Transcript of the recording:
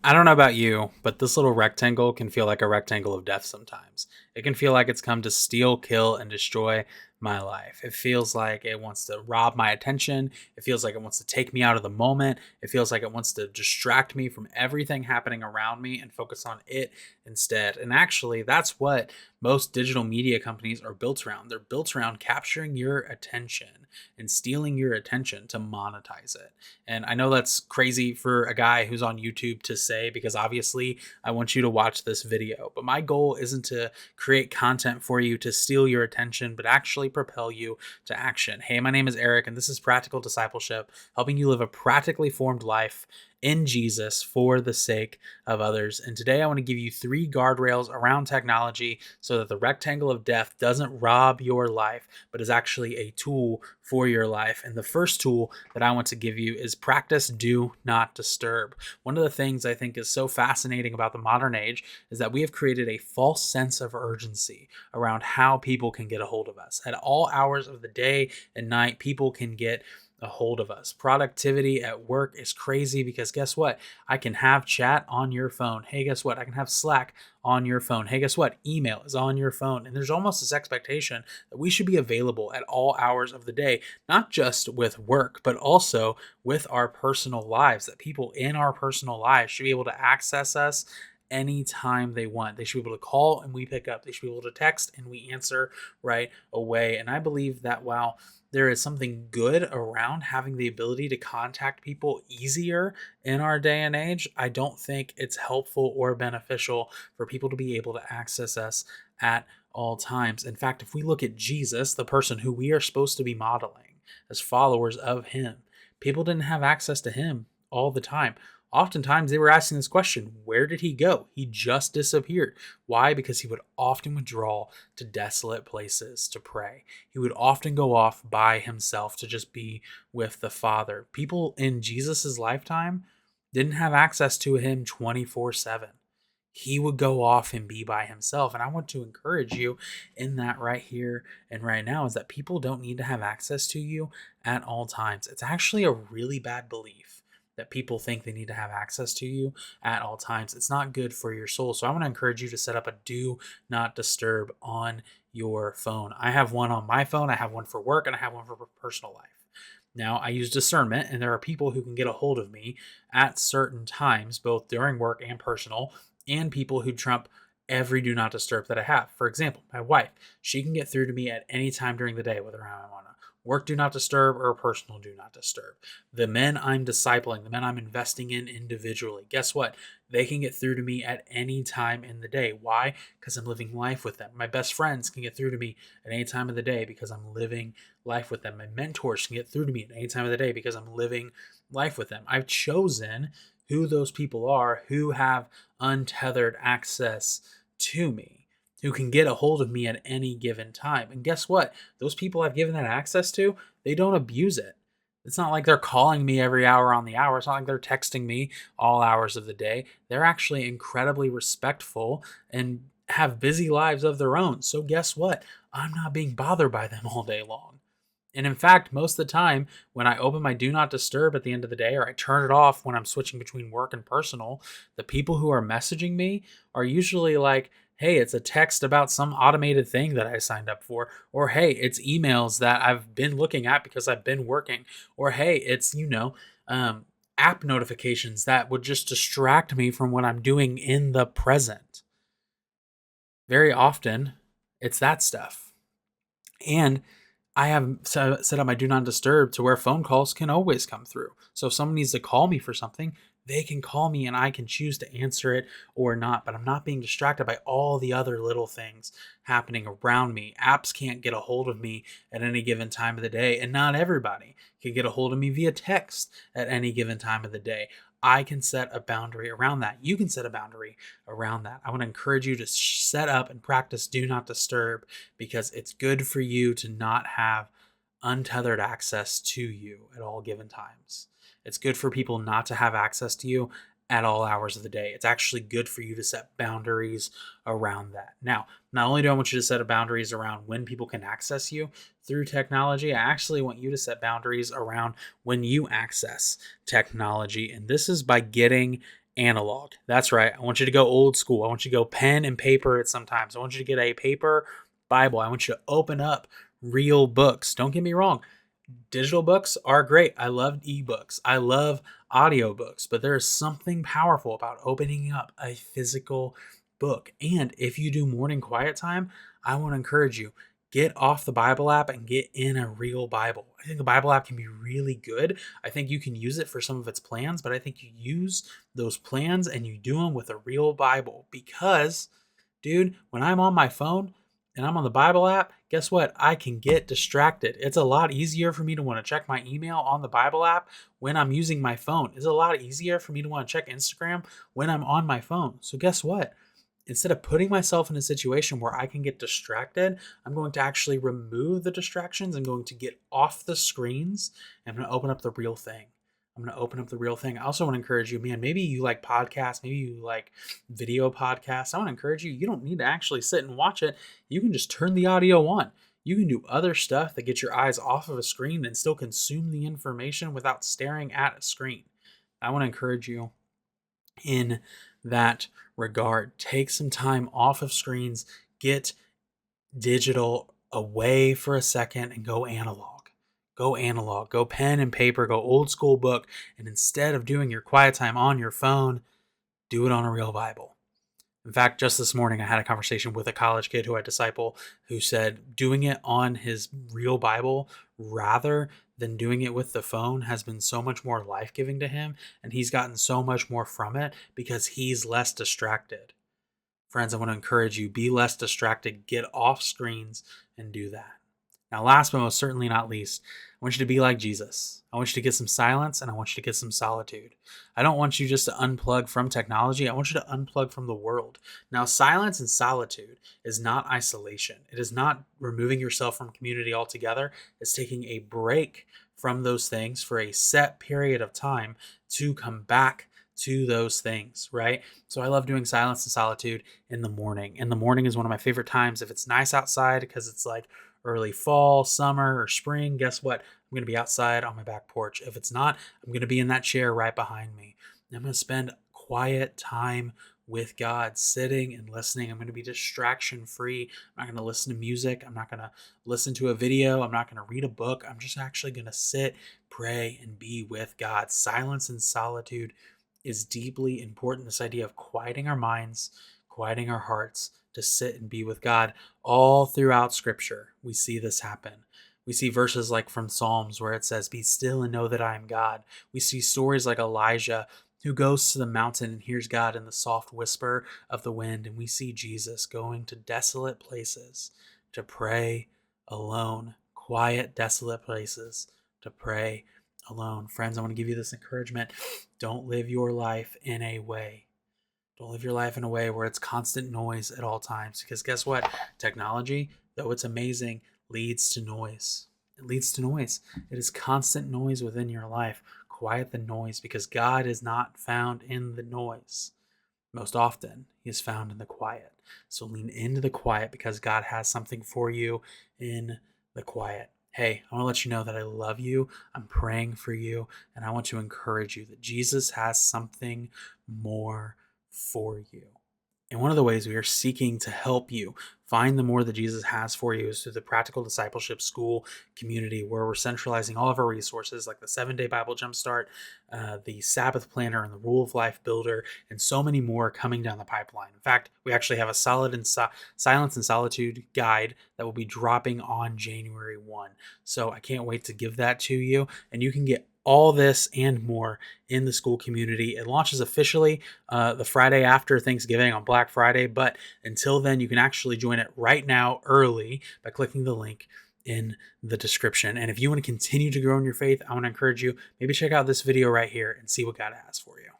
I don't know about you, but this little rectangle can feel like a rectangle of death sometimes. It can feel like it's come to steal, kill, and destroy my life. It feels like it wants to rob my attention. It feels like it wants to take me out of the moment. It feels like it wants to distract me from everything happening around me and focus on it instead. And actually, that's what most digital media companies are built around. They're built around capturing your attention and stealing your attention to monetize it. And I know that's crazy for a guy who's on YouTube to say, because obviously I want you to watch this video. But my goal isn't to create content for you to steal your attention, but actually propel you to action. Hey, my name is Eric, and this is Practical Discipleship, helping you live a practically formed life in Jesus for the sake of others. And today I want to give you 3 guardrails around technology so that the rectangle of death doesn't rob your life, but is actually a tool for your life. And the first tool that I want to give you is practice do not disturb. One of the things I think is so fascinating about the modern age is that we have created a false sense of urgency around how people can get a hold of us. At all hours of the day and night, people can get a hold of us. Productivity at work is crazy because guess what? I can have chat on your phone. Hey, guess what? I can have Slack on your phone. Hey, guess what? Email is on your phone. And there's almost this expectation that we should be available at all hours of the day, not just with work, but also with our personal lives, that people in our personal lives should be able to access us anytime they want. They should be able to call and we pick up. They should be able to text and we answer right away. And I believe that while there is something good around having the ability to contact people easier in our day and age, I don't think it's helpful or beneficial for people to be able to access us at all times. In fact, if we look at Jesus, the person who we are supposed to be modeling as followers of him, people didn't have access to him all the time. Oftentimes they were asking this question, where did he go? He just disappeared. Why? Because he would often withdraw to desolate places to pray. He would often go off by himself to just be with the Father. People in Jesus's lifetime didn't have access to him 24/7. He would go off and be by himself. And I want to encourage you in that right here and right now is that people don't need to have access to you at all times. It's actually a really bad belief that people think they need to have access to you at all times. It's not good for your soul. So I want to encourage you to set up a do not disturb on your phone. I have one on my phone, I have one for work, and I have one for personal life. Now, I use discernment, and there are people who can get a hold of me at certain times, both during work and personal, and people who trump every do not disturb that I have. For example, my wife, she can get through to me at any time during the day, whether I'm on a work do not disturb or a personal do not disturb. The men I'm discipling, the men I'm investing in individually, guess what? They can get through to me at any time in the day. Why? Because I'm living life with them. My best friends can get through to me at any time of the day because I'm living life with them. My mentors can get through to me at any time of the day because I'm living life with them. I've chosen who those people are who have untethered access to me, who can get a hold of me at any given time. And guess what? Those people I've given that access to, they don't abuse it. It's not like they're calling me every hour on the hour. It's not like they're texting me all hours of the day. They're actually incredibly respectful and have busy lives of their own. So guess what? I'm not being bothered by them all day long. And in fact, most of the time, when I open my do not disturb at the end of the day, or I turn it off when I'm switching between work and personal, the people who are messaging me are usually like, hey, it's a text about some automated thing that I signed up for, or hey, it's emails that I've been looking at because I've been working, or hey, it's, app notifications that would just distract me from what I'm doing in the present. Very often, it's that stuff. And I have set up my do not disturb to where phone calls can always come through. So if someone needs to call me for something, they can call me and I can choose to answer it or not. But I'm not being distracted by all the other little things happening around me. Apps can't get a hold of me at any given time of the day, and not everybody can get a hold of me via text at any given time of the day. I can set a boundary around that. You can set a boundary around that. I want to encourage you to set up and practice do not disturb because it's good for you to not have untethered access to you at all given times. It's good for people not to have access to you at all hours of the day. It's actually good for you to set boundaries around that. Now, not only do I want you to set boundaries around when people can access you through technology, I actually want you to set boundaries around when you access technology. And this is by getting analog. That's right. I want you to go old school. I want you to go pen and paper at sometimes. I want you to get a paper Bible. I want you to open up real books. Don't get me wrong. Digital books are great. I love ebooks. I love audiobooks, but there is something powerful about opening up a physical book. And if you do morning quiet time, I want to encourage you, get off the Bible app and get in a real Bible. I think the Bible app can be really good. I think you can use it for some of its plans, but I think you use those plans and you do them with a real Bible because, dude, when I'm on my phone and I'm on the Bible app, guess what? I can get distracted. It's a lot easier for me to want to check my email on the Bible app when I'm using my phone. It's a lot easier for me to want to check Instagram when I'm on my phone. So guess what? Instead of putting myself in a situation where I can get distracted, I'm going to actually remove the distractions. I'm going to get off the screens. And I'm going to open up the real thing. I'm going to open up the real thing. I also want to encourage you, man, maybe you like podcasts, maybe you like video podcasts. I want to encourage you, you don't need to actually sit and watch it. You can just turn the audio on. You can do other stuff that gets your eyes off of a screen and still consume the information without staring at a screen. I want to encourage you in that regard. Take some time off of screens, get digital away for a second, and go analog. Go analog, go pen and paper, go old school book. And instead of doing your quiet time on your phone, do it on a real Bible. In fact, just this morning, I had a conversation with a college kid who I disciple who said doing it on his real Bible rather than doing it with the phone has been so much more life giving to him. And he's gotten so much more from it because he's less distracted. Friends, I want to encourage you, be less distracted, get off screens and do that. Now, last but most certainly not least, I want you to be like Jesus. I want you to get some silence and I want you to get some solitude. I don't want you just to unplug from technology. I want you to unplug from the world. Now, silence and solitude is not isolation. It is not removing yourself from community altogether. It's taking a break from those things for a set period of time to come back to those things, right? So I love doing silence and solitude in the morning. And the morning is one of my favorite times. If it's nice outside, because it's like early fall, summer, or spring, guess what? I'm going to be outside on my back porch. If it's not, I'm going to be in that chair right behind me. I'm going to spend quiet time with God, sitting and listening. I'm going to be distraction free. I'm not going to listen to music. I'm not going to listen to a video. I'm not going to read a book. I'm just actually going to sit, pray, and be with God. Silence and solitude is deeply important. This idea of quieting our minds, quieting our hearts to sit and be with God. All throughout Scripture, we see this happen. We see verses like from Psalms where it says, "Be still and know that I am God." We see stories like Elijah who goes to the mountain and hears God in the soft whisper of the wind. And we see Jesus going to desolate places to pray alone, quiet, desolate places to pray alone. Friends, I want to give you this encouragement. Don't live your life in a way. Don't live your life in a way where it's constant noise at all times. Because guess what? Technology, though it's amazing, leads to noise. It leads to noise. It is constant noise within your life. Quiet the noise because God is not found in the noise. Most often, he is found in the quiet. So lean into the quiet because God has something for you in the quiet. Hey, I want to let you know that I love you. I'm praying for you. And I want to encourage you that Jesus has something more for you. And one of the ways we are seeking to help you find the more that Jesus has for you is through the Practical Discipleship School community, where we're centralizing all of our resources like the 7-Day Bible Jumpstart, the Sabbath Planner, and the Rule of Life Builder, and so many more coming down the pipeline. In fact, we actually have a Silence and Solitude guide that will be dropping on January 1. So I can't wait to give that to you, and you can get all this and more in the school community. It launches officially the Friday after Thanksgiving on Black Friday, but until then, you can actually join it right now early by clicking the link in the description. And if you want to continue to grow in your faith, I want to encourage you, maybe check out this video right here and see what God has for you.